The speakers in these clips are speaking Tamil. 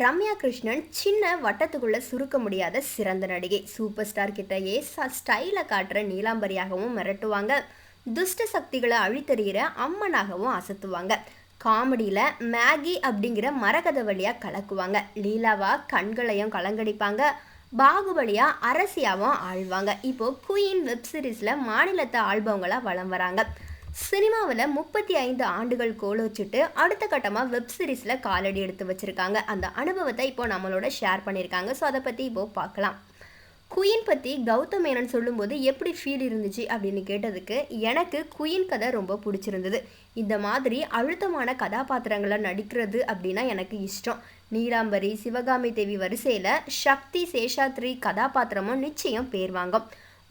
ரம்யா கிருஷ்ணன் சின்ன வட்டத்துக்குள்ளே சுருக்க முடியாத சிறந்த நடிகை. சூப்பர் ஸ்டார் கிட்டேயே ஸ்டைலை காட்டுற நீலாம்பரியாகவும் மிரட்டுவாங்க. துஷ்ட சக்திகளை அழித்தறிகிற அம்மனாகவும் அசத்துவாங்க. காமெடியில் மேகி அப்படிங்கிற மரகத வழியாக கலக்குவாங்க. லீலாவா கண்களையும் கலங்கடிப்பாங்க. பாகுபலியா அரசியாவும் ஆழ்வாங்க. இப்போது குயின் வெப் சீரிஸில் மாநிலத்தை ஆள்பவங்களாக வலம் வராங்க. சினிமாவில் 35 ஆண்டுகள் கோலோச்சிட்டு அடுத்த கட்டமாக வெப் சீரிஸில் காலடி எடுத்து வச்சுருக்காங்க. அந்த அனுபவத்தை இப்போ நம்மளோட ஷேர் பண்ணியிருக்காங்க. ஸோ அதை பற்றி இப்போது பார்க்கலாம். குயின் பற்றி கௌதம் மேனன் சொல்லும்போது எப்படி ஃபீல் இருந்துச்சு அப்படின்னு கேட்டதுக்கு, எனக்கு குயின் கதை ரொம்ப பிடிச்சிருந்தது. இந்த மாதிரி அழுத்தமான கதாபாத்திரங்களை நடிக்கிறது அப்படின்னா எனக்கு இஷ்டம். நீலாம்பரி, சிவகாமி தேவி வரிசையில் சக்தி சேஷாத்ரி கதாபாத்திரமும் நிச்சயம் பேர் வாங்கும்.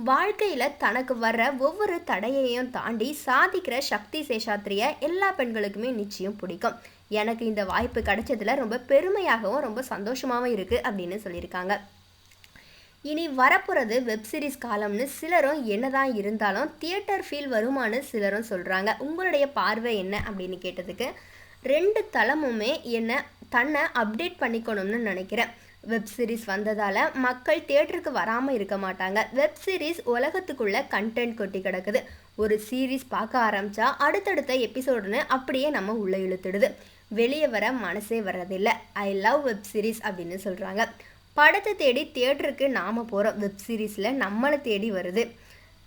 வாழ்க்கையில் தனக்கு வர்ற ஒவ்வொரு தடையையும் தாண்டி சாதிக்கிற சக்தி சேஷாத்ரியை எல்லா பெண்களுக்குமே நிச்சயம் பிடிக்கும். எனக்கு இந்த வாய்ப்பு கிடைச்சதுல ரொம்ப பெருமையாகவும் ரொம்ப சந்தோஷமாகவும் இருக்குது அப்படின்னு சொல்லியிருக்காங்க. இனி வரப்போகிறது வெப் சீரிஸ் காலம்னு சிலரும் என்னதான் இருந்தாலும் தியேட்டர் ஃபீல் வருமானு சிலரும் சொல்கிறாங்க. உங்களுடைய பார்வை என்ன அப்படின்னு கேட்டதுக்கு, 2 தளமுமே தன்னை அப்டேட் பண்ணிக்கணும்னு நினைக்கிறேன். வெப் சீரிஸ் வந்ததால் மக்கள் தியேட்டருக்கு வராமல் இருக்க மாட்டாங்க. வெப் சீரிஸ் உலகத்துக்குள்ளே கண்டென்ட் கொட்டி கிடக்குது. ஒரு சீரீஸ் பார்க்க ஆரம்பித்தா அடுத்தடுத்த எபிசோடுன்னு அப்படியே நம்ம உள்ளே இழுத்துடுது. வெளியே வர மனசே வர்றதில்லை. ஐ லவ் வெப் சீரிஸ் அப்படின்னு சொல்கிறாங்க. படத்தை தேடி தியேட்டருக்கு நாம் போகிறோம், வெப் சீரிஸில் நம்மளை தேடி வருது.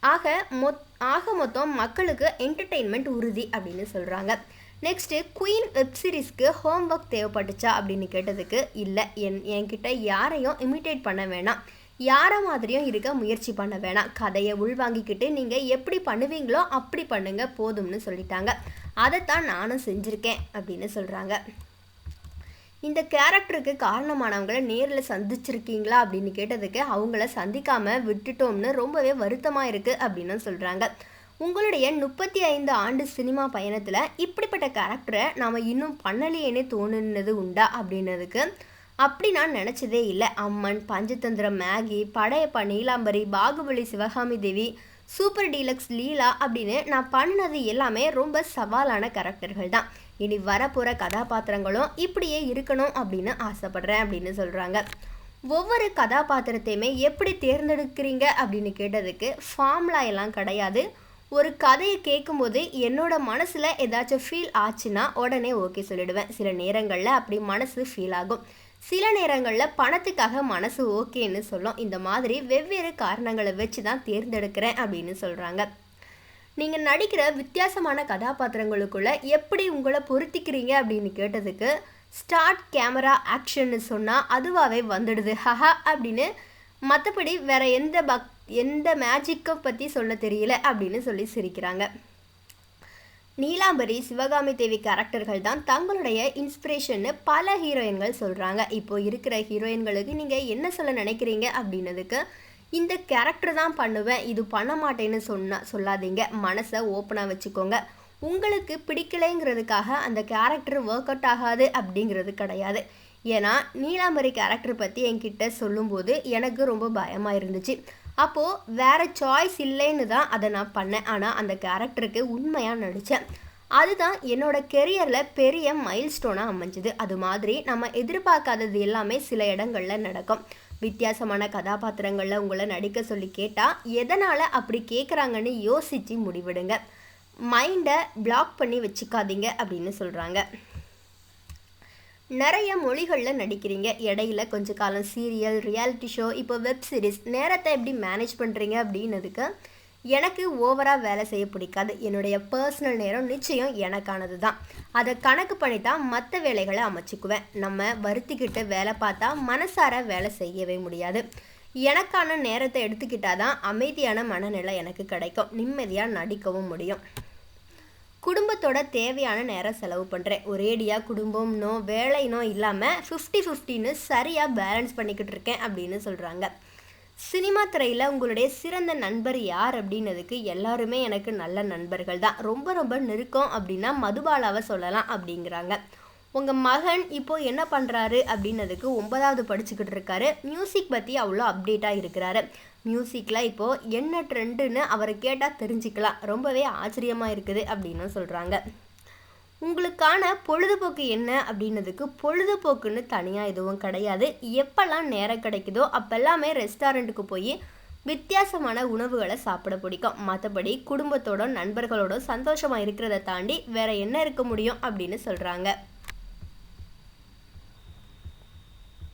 ஆக மொத்தம் மக்களுக்கு என்டர்டெயின்மெண்ட் உறுதி அப்படின்னு சொல்கிறாங்க. நெக்ஸ்ட்டு, குயின் வெப் சீரிஸ்க்கு ஹோம் ஒர்க் தேவைப்பட்டுச்சா அப்படின்னு கேட்டதுக்கு, இல்லை, என்கிட்ட யாரையும் இமிட்டேட் பண்ண வேணாம், யாரை மாதிரியும் இருக்க முயற்சி பண்ண வேணாம், கதையை உள்வாங்கிக்கிட்டு நீங்கள் எப்படி பண்ணுவீங்களோ அப்படி பண்ணுங்க போதும்னு சொல்லிட்டாங்க. அதைத்தான் நானும் செஞ்சுருக்கேன் அப்படின்னு சொல்கிறாங்க. இந்த கேரக்டருக்கு காரணமானவங்களை நேரில் சந்திச்சிருக்கீங்களா அப்படின்னு கேட்டதுக்கு, அவங்கள சந்திக்காமல் விட்டுட்டோம்னு ரொம்பவே வருத்தமாக இருக்குது அப்படின்னு சொல்கிறாங்க. உங்களுடைய 35 ஆண்டு சினிமா பயணத்தில் இப்படிப்பட்ட கேரக்டரை நாம் இன்னும் பண்ணலையேன்னு தோணுனது உண்டா அப்படின்னதுக்கு, அப்படி நான் நினச்சதே இல்லை. அம்மன், பஞ்சதந்திரம் மேகி, படையப்பா நீலாம்பரி, பாகுபலி சிவகாமி தேவி, சூப்பர் டீலக்ஸ் லீலா அப்படின்னு நான் பண்ணினது எல்லாமே ரொம்ப சவாலான கேரக்டர்கள் தான். இனி வரப்போகிற கதாபாத்திரங்களும் இப்படியே இருக்கணும் அப்படின்னு ஆசைப்படுறேன் அப்படின்னு சொல்கிறாங்க. ஒவ்வொரு கதாபாத்திரத்தையுமே எப்படி தேர்ந்தெடுக்கிறீங்க அப்படின்னு கேட்டதுக்கு, ஃபார்முலா எல்லாம் கிடையாது. ஒரு கதையை கேட்கும்போது என்னோட மனசில் ஏதாச்சும் ஃபீல் ஆச்சுன்னா உடனே ஓகே சொல்லிடுவேன். சில நேரங்களில் அப்படி மனசு ஃபீல் ஆகும். சில நேரங்களில் பணத்துக்காக மனசு ஓகேன்னு சொல்லும். இந்த மாதிரி வெவ்வேறு காரணங்களை வச்சு தான் தேர்ந்தெடுக்கிறேன் அப்படின்னு சொல்கிறாங்க. நீங்கள் நடிக்கிற வித்தியாசமான கதாபாத்திரங்களுக்குள்ளே எப்படி உங்களை பொருத்திக்கிறீங்க அப்படின்னு கேட்டதுக்கு, ஸ்டார்ட் கேமரா ஆக்ஷன்னு சொன்னால் அதுவாகவே வந்துடுது ஹஹா அப்படின்னு. மற்றபடி வேறு எந்த மேஜிக்கை பற்றி சொல்ல தெரியல அப்படின்னு சொல்லி சிரிக்கிறாங்க. நீலாம்பரி, சிவகாமி தேவி கேரக்டர்கள் தான் தங்களுடைய இன்ஸ்பிரேஷன்னு பல ஹீரோயின்கள் சொல்கிறாங்க. இப்போ இருக்கிற ஹீரோயின்களுக்கு நீங்கள் என்ன சொல்ல நினைக்கிறீங்க அப்படின்னதுக்கு, இந்த கேரக்டர் தான் பண்ணுவேன், இது பண்ண மாட்டேன்னு சொல்லாதீங்க. மனசை ஓப்பனாக வச்சுக்கோங்க. உங்களுக்கு பிடிக்கலைங்கிறதுக்காக அந்த கேரக்டர் ஒர்க் அவுட் ஆகாது அப்படிங்கிறது கிடையாது. ஏன்னா நீலாம்பரி கேரக்டர் பற்றி என்கிட்ட சொல்லும்போது எனக்கு ரொம்ப பயமாக இருந்துச்சு. அப்போது வேறு சாய்ஸ் இல்லைன்னு தான் அதை நான் பண்ணேன். ஆனால் அந்த கேரக்டருக்கு உண்மையாக நடித்தேன். அதுதான் என்னோடய கெரியரில் பெரிய மைல் ஸ்டோனாக அமைஞ்சுது. அது மாதிரி நம்ம எதிர்பார்க்காதது எல்லாமே சில இடங்களில் நடக்கும். வித்தியாசமான கதாபாத்திரங்களில் உங்களை நடிக்க சொல்லி கேட்டால் எதனால் அப்படி கேட்குறாங்கன்னு யோசித்து முடிவிடுங்க. மைண்டை பிளாக் பண்ணி வச்சுக்காதீங்க அப்படின்னு சொல்கிறாங்க. நிறைய மொழிகளில் நடிக்கிறீங்க. இடையில கொஞ்ச காலம் சீரியல், ரியாலிட்டி ஷோ, இப்போ வெப் சீரிஸ், நேரத்தை எப்படி மேனேஜ் பண்ணுறீங்க அப்படின்னதுக்கு, எனக்கு ஓவராக வேலை செய்ய பிடிக்காது. என்னுடைய பர்சனல் நேரம் நிச்சயம் எனக்கானது தான். அதை கணக்கு பண்ணி தான் மற்ற வேலைகளை அமைச்சிக்குவேன். நம்ம வருத்திக்கிட்டு வேலை பார்த்தா மனசார வேலை செய்யவே முடியாது. எனக்கான நேரத்தை எடுத்துக்கிட்டால் தான் அமைதியான மனநிலை எனக்கு கிடைக்கும். நிம்மதியாக நடிக்கவும் முடியும். குடும்பத்தோட தேவையான நேரம் செலவு பண்ணுறேன். ஒரேடியாக குடும்பம்னோ வேலைனோ இல்லாமல் 50-50ன்னு சரியாக பேலன்ஸ் பண்ணிக்கிட்டு இருக்கேன் அப்படின்னு சொல்கிறாங்க. சினிமா துறையில் உங்களுடைய சிறந்த நண்பர் யார் அப்படின்னதுக்கு, எல்லாருமே எனக்கு நல்ல நண்பர்கள் தான். ரொம்ப ரொம்ப நெருக்கம் அப்படின்னா மதுபாலாவை சொல்லலாம் அப்படிங்கிறாங்க. உங்கள் மகன் இப்போது என்ன பண்ணுறாரு அப்படின்னதுக்கு, 9வது படிச்சுக்கிட்டு இருக்காரு. மியூசிக் பற்றி அவ்வளோ அப்டேட்டாக இருக்கிறாரு. மியூசிக்கில் இப்போது என்ன ட்ரெண்டுன்னு அவரை கேட்டால் தெரிஞ்சுக்கலாம். ரொம்பவே ஆச்சரியமாக இருக்குது அப்படின்னு சொல்கிறாங்க. உங்களுக்கான பொழுதுபோக்கு என்ன அப்படின்னதுக்கு பொழுதுபோக்குன்னு தனியாக எதுவும் கிடையாது. எப்போல்லாம் நேரம் கிடைக்குதோ அப்போல்லாமே ரெஸ்டாரண்ட்டுக்கு போய் வித்தியாசமான உணவுகளை சாப்பிட பிடிக்கும். மற்றபடி குடும்பத்தோட நண்பர்களோட சந்தோஷமாக இருக்கிறத தாண்டி வேற என்ன இருக்க முடியும் அப்படின்னு சொல்கிறாங்க.